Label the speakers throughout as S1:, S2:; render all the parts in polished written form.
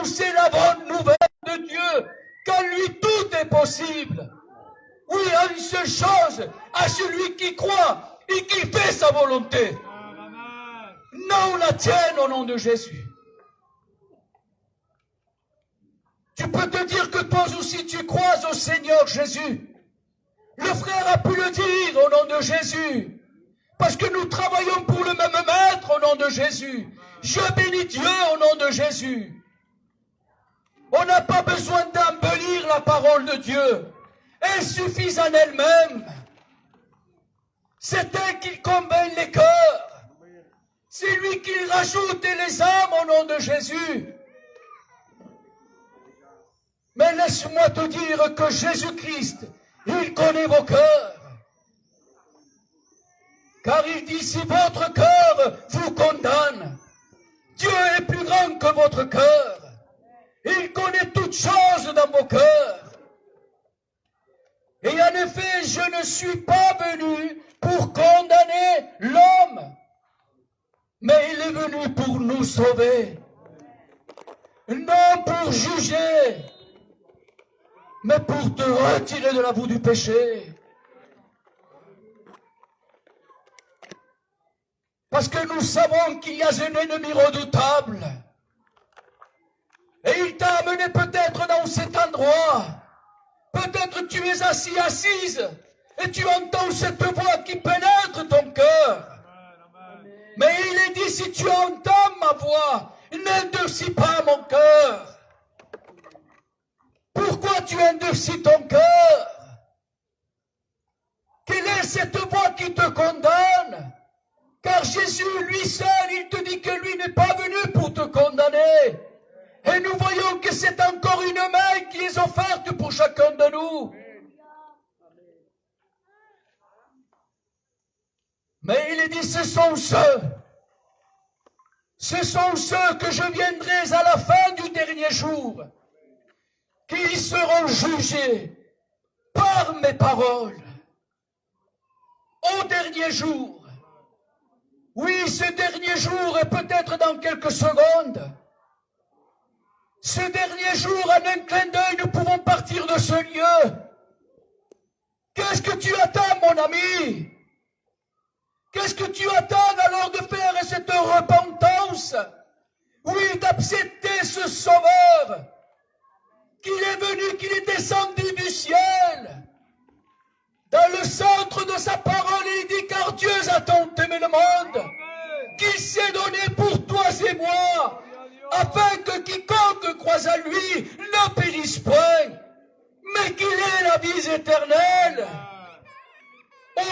S1: annoncer la bonne nouvelle de Dieu, qu'en lui tout est possible. Oui, à une seule chose, à celui qui croit et qui fait sa volonté. Non, la tienne au nom de Jésus. Tu peux te dire que toi aussi tu crois au Seigneur Jésus. Le frère a pu le dire au nom de Jésus. Parce que nous travaillons pour le même maître au nom de Jésus. Je bénis Dieu au nom de Jésus. On n'a pas besoin d'embellir la parole de Dieu. Elle suffit en elle-même. C'est elle qui convainc les cœurs. C'est lui qui rajoute les âmes au nom de Jésus. Mais laisse-moi te dire que Jésus-Christ, il connaît vos cœurs. Car il dit, si votre cœur vous condamne, Dieu est plus grand que votre cœur. Il connaît toutes choses dans vos cœurs. Et en effet, je ne suis pas venu pour condamner l'homme, mais il est venu pour nous sauver. Non pour juger, mais pour te retirer de la boue du péché. Parce que nous savons qu'il y a un ennemi redoutable. Et il t'a amené peut-être dans cet endroit. Peut-être tu es assis, assise, et tu entends cette voix qui pénètre ton cœur. Mais il est dit, si tu entends ma voix, n'endurcis pas mon cœur. Pourquoi tu endurcis ton cœur? Quelle est cette voix qui te condamne? Car Jésus, lui seul, il te dit que lui n'est pas venu pour te condamner. Et nous voyons que c'est encore une main qui est offerte pour chacun de nous. Mais il est dit, ce sont ceux que je viendrai à la fin du dernier jour, qui seront jugés par mes paroles. Au dernier jour. Oui, ce dernier jour est peut-être dans quelques secondes. Ce dernier jour, en un clin d'œil, nous pouvons partir de ce lieu. Qu'est-ce que tu attends, mon ami? Qu'est-ce que tu attends alors de faire cette repentance? Oui, d'accepter ce Sauveur, qu'il est venu, qu'il est descendu du ciel. Dans le centre de sa parole, il dit, car Dieu a tant aimé le monde, qu'il s'est donné pour toi et moi, afin que quiconque croise à lui ne périsse point, mais qu'il ait la vie éternelle.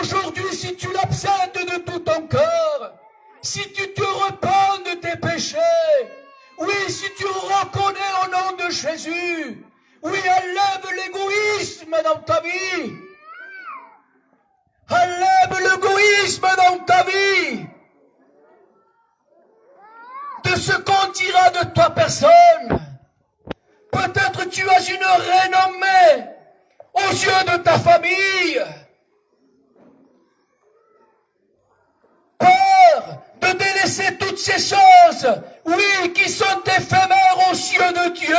S1: Aujourd'hui, si tu l'absentes de tout ton cœur, si tu te repens de tes péchés, oui, si tu reconnais au nom de Jésus, oui, enlève l'égoïsme dans ta vie. Enlève l'égoïsme dans ta vie. De ce qu'on dira de ta personne. Peut-être tu as une renommée aux yeux de ta famille. Peur de délaisser toutes ces choses, oui, qui sont éphémères aux yeux de Dieu.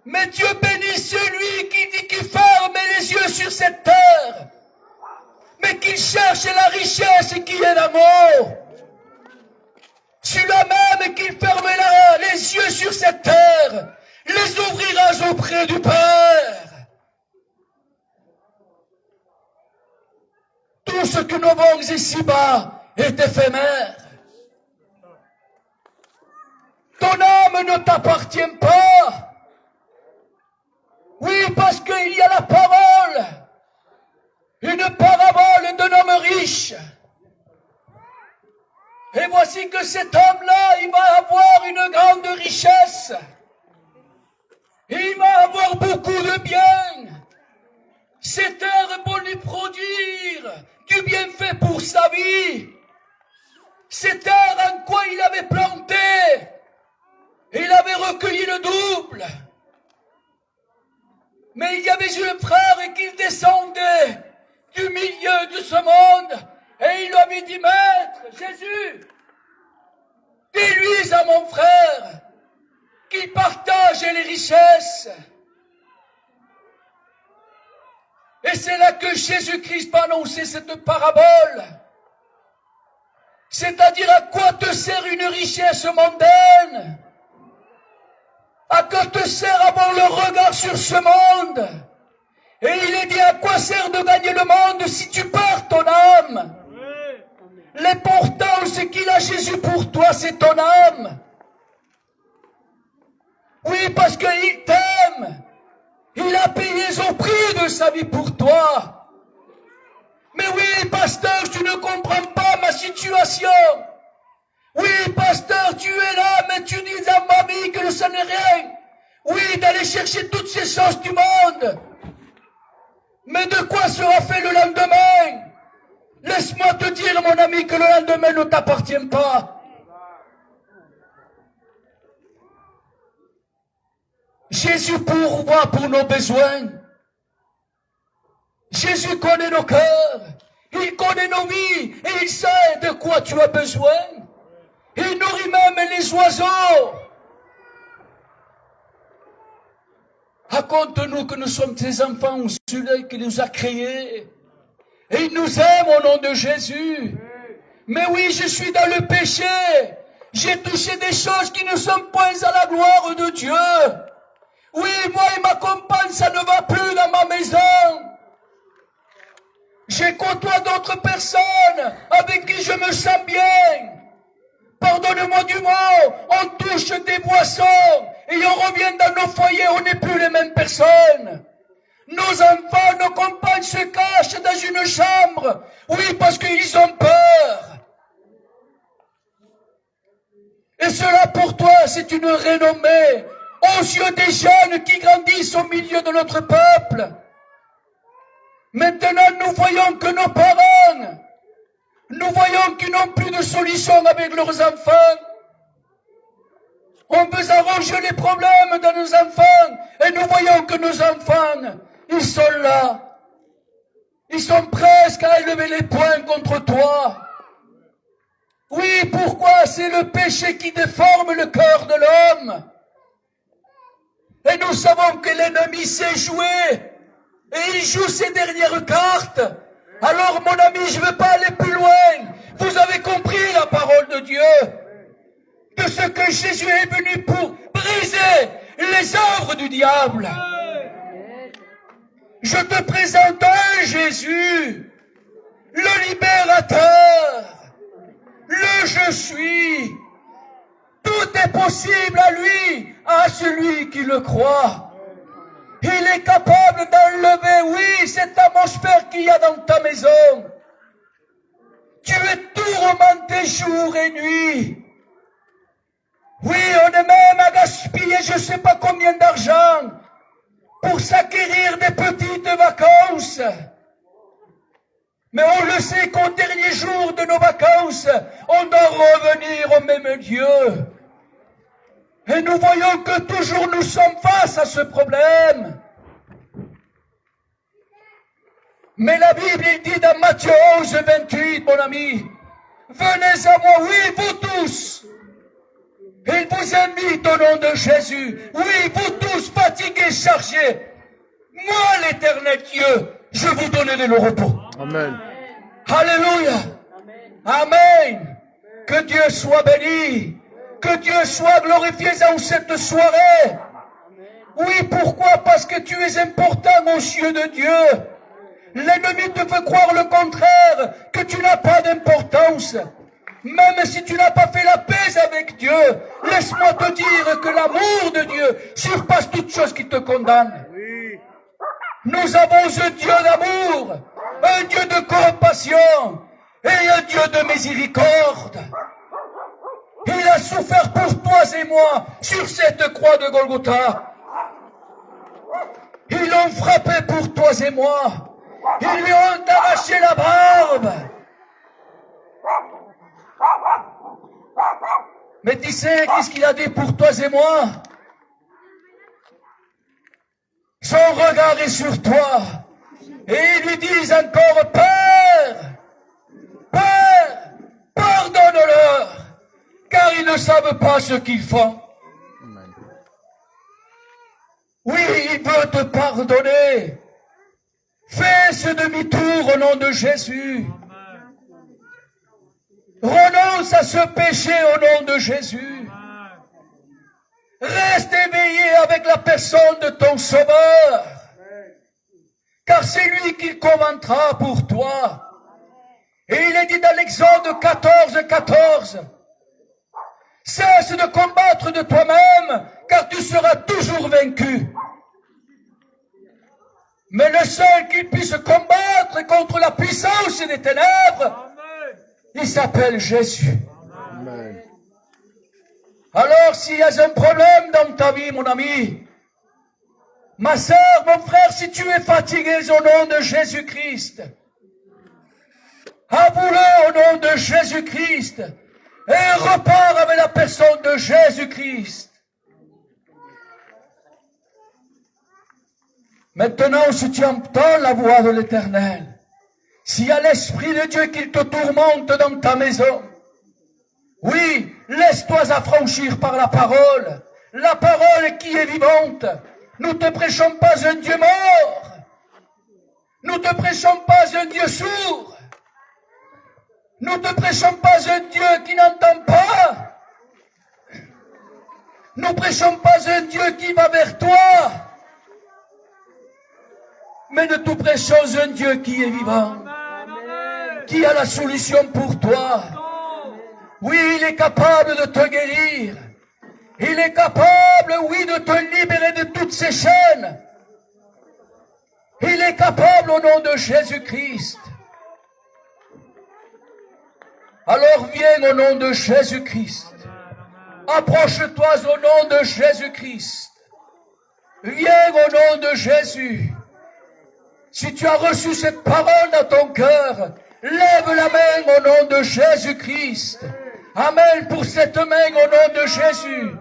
S1: Mais Dieu bénit celui qui ferme les yeux sur cette terre, mais qui cherche la richesse qui est l'amour. Celui-là même qui fermera les yeux sur cette terre, les ouvrira auprès du Père. Tout ce que nous avons ici-bas est éphémère. Ton âme ne t'appartient pas. Oui, parce qu'il y a la parole, une parabole d'un homme riche. Et voici que cet homme-là, il va avoir une grande richesse. Il va avoir beaucoup de biens. Cette terre pour lui produire du bienfait pour sa vie. Cette terre en quoi il avait planté, il avait recueilli le double. Mais il y avait un frère qui descendait du milieu de ce monde et il lui avait dit, Maître, Jésus, dis-lui à mon frère, privilèges et les richesses. Et c'est là que Jésus-Christ va annoncer cette parabole. C'est-à-dire à quoi te sert une richesse mondaine? À quoi te sert avoir le regard sur ce monde? Et il est dit, à quoi sert de gagner le monde si tu perds ton âme? L'important, c'est qu'il a Jésus pour toi, c'est ton âme. Oui, parce qu'il t'aime. Il a payé son prix de sa vie pour toi. Mais oui, pasteur, tu ne comprends pas ma situation. Oui, pasteur, tu es là, mais tu dis à ma vie que ça n'est rien. Oui, d'aller chercher toutes ces choses du monde. Mais de quoi sera fait le lendemain? Laisse-moi te dire, mon ami, que le lendemain ne t'appartient pas. Jésus pourvoit pour nos besoins. Jésus connaît nos cœurs. Il connaît nos vies. Et il sait de quoi tu as besoin. Il nourrit même les oiseaux. Raconte-nous que nous sommes tes enfants, celui qui nous a créés. Et il nous aime au nom de Jésus. Mais oui, je suis dans le péché. J'ai touché des choses qui ne sont point à la gloire de Dieu. Oui, moi et ma compagne, ça ne va plus dans ma maison. J'ai côtoie d'autres personnes avec qui je me sens bien. Pardonne-moi du mot, on touche des boissons et on revient dans nos foyers, on n'est plus les mêmes personnes. Nos enfants, nos compagnes se cachent dans une chambre. Oui, parce qu'ils ont peur. Et cela pour toi, c'est une renommée aux yeux des jeunes qui grandissent au milieu de notre peuple. Maintenant, nous voyons que nos parents, nous voyons qu'ils n'ont plus de solution avec leurs enfants. On veut arranger les problèmes de nos enfants et nous voyons que nos enfants, ils sont là. Ils sont presque à élever les poings contre toi. Oui, pourquoi? C'est le péché qui déforme le cœur de l'homme. Et nous savons que l'ennemi sait jouer. Et il joue ses dernières cartes. Alors, mon ami, je ne veux pas aller plus loin. Vous avez compris la parole de Dieu. De ce que Jésus est venu pour briser les œuvres du diable. Je te présente un Jésus, le libérateur, le je suis. Tout est possible à lui, à celui qui le croit. Il est capable d'enlever, oui, cette atmosphère qu'il y a dans ta maison. Tu es tourmenté jour et nuit. Oui, on est même à gaspiller je ne sais pas combien d'argent pour s'acquérir des petites vacances. Mais on le sait qu'au dernier jour de nos vacances, on doit revenir au même lieu. Et nous voyons que toujours nous sommes face à ce problème. Mais la Bible il dit dans Matthieu 11, 28, mon ami, venez à moi, oui, vous tous. Il vous invite au nom de Jésus. Oui, vous tous fatigués, chargés. Moi, l'Éternel Dieu, je vous donnerai le repos.
S2: Amen.
S1: Alléluia. Amen. Que Dieu soit béni. Que Dieu soit glorifié dans cette soirée. Oui, pourquoi? Parce que tu es important aux yeux de Dieu. L'ennemi te fait croire le contraire, que tu n'as pas d'importance. Même si tu n'as pas fait la paix avec Dieu, laisse-moi te dire que l'amour de Dieu surpasse toute chose qui te condamne. Nous avons un Dieu d'amour, un Dieu de compassion et un Dieu de miséricorde. Il a souffert pour toi et moi sur cette croix de Golgotha. Ils l'ont frappé pour toi et moi. Ils lui ont arraché la barbe. Mais tu sais, qu'est-ce qu'il a dit pour toi et moi? Son regard est sur toi. Et ils lui disent encore, Père, Père, pardonne-leur, car ils ne savent pas ce qu'ils font. Oui, il veut te pardonner. Fais ce demi-tour au nom de Jésus. Renonce à ce péché au nom de Jésus. Reste éveillé avec la personne de ton Sauveur. Car c'est lui qui commentera pour toi. Et il est dit dans l'Exode 14, 14, cesse de combattre de toi-même, car tu seras toujours vaincu. Mais le seul qui puisse combattre contre la puissance des ténèbres, il s'appelle Jésus.
S2: Amen.
S1: Alors, s'il y a un problème dans ta vie, mon ami, ma sœur, mon frère, si tu es fatigué au nom de Jésus-Christ, avoue-le au nom de Jésus-Christ et repars avec la personne de Jésus-Christ. Maintenant, si tu entends la voix de l'Éternel, s'il y a l'Esprit de Dieu qui te tourmente dans ta maison, oui, laisse-toi affranchir par la parole qui est vivante. Nous ne te prêchons pas un Dieu mort. Nous ne te prêchons pas un Dieu sourd. Nous ne te prêchons pas un Dieu qui n'entend pas. Nous ne prêchons pas un Dieu qui va vers toi. Mais nous te prêchons un Dieu qui est vivant. Qui a la solution pour toi. Oui, il est capable de te guérir. Il est capable, oui, de te libérer de toutes ces chaînes. Il est capable au nom de Jésus-Christ. Alors viens au nom de Jésus-Christ. Approche-toi au nom de Jésus-Christ. Viens au nom de Jésus. Si tu as reçu cette parole dans ton cœur, lève la main au nom de Jésus-Christ. Amen pour cette main au nom de Jésus.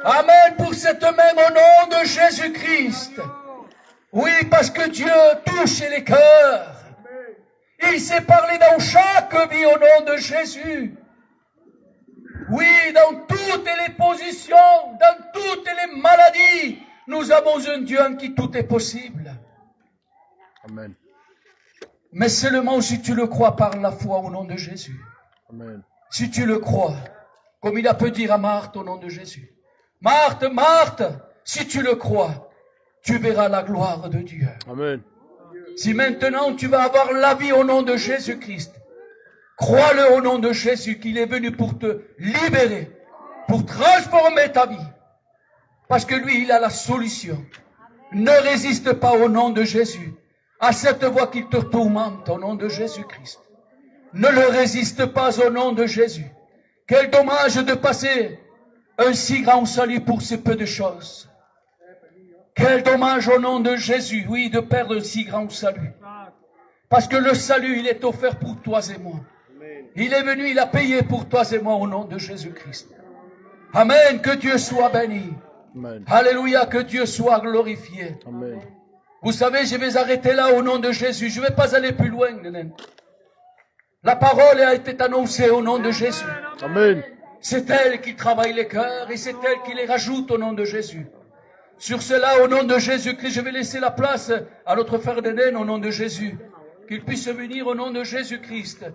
S1: Amen pour cette main au nom de Jésus-Christ. Oui, parce que Dieu touche les cœurs. Il s'est parlé dans chaque vie au nom de Jésus. Oui, dans toutes les positions, dans toutes les maladies, nous avons un Dieu en qui tout est possible.
S2: Amen.
S1: Mais seulement si tu le crois par la foi au nom de Jésus.
S2: Amen.
S1: Si tu le crois, comme il a pu dire à Marthe au nom de Jésus. Marthe, Marthe, si tu le crois, tu verras la gloire de Dieu.
S2: Amen.
S1: Si maintenant tu vas avoir la vie au nom de Jésus-Christ, crois-le au nom de Jésus qu'il est venu pour te libérer, pour transformer ta vie. Parce que lui, il a la solution. Ne résiste pas au nom de Jésus à cette voix qui te tourmente au nom de Jésus-Christ. Ne le résiste pas au nom de Jésus. Quel dommage de passer un si grand salut pour si peu de choses. Quel dommage au nom de Jésus, oui, de perdre un si grand salut. Parce que le salut, il est offert pour toi et moi. Il est venu, il a payé pour toi et moi au nom de Jésus-Christ. Amen, que Dieu soit béni.
S2: Amen.
S1: Alléluia, que Dieu soit glorifié.
S2: Amen.
S1: Vous savez, je vais arrêter là au nom de Jésus. Je ne vais pas aller plus loin. La parole a été annoncée au nom de Jésus.
S2: Amen.
S1: C'est elle qui travaille les cœurs et c'est elle qui les rajoute au nom de Jésus. Sur cela, au nom de Jésus-Christ, je vais laisser la place à notre frère d'Éden au nom de Jésus. Qu'il puisse venir au nom de Jésus-Christ.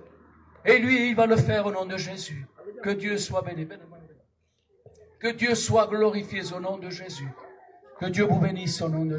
S1: Et lui, il va le faire au nom de Jésus. Que Dieu soit béni. Que Dieu soit glorifié au nom de Jésus. Que Dieu vous bénisse au nom de Jésus.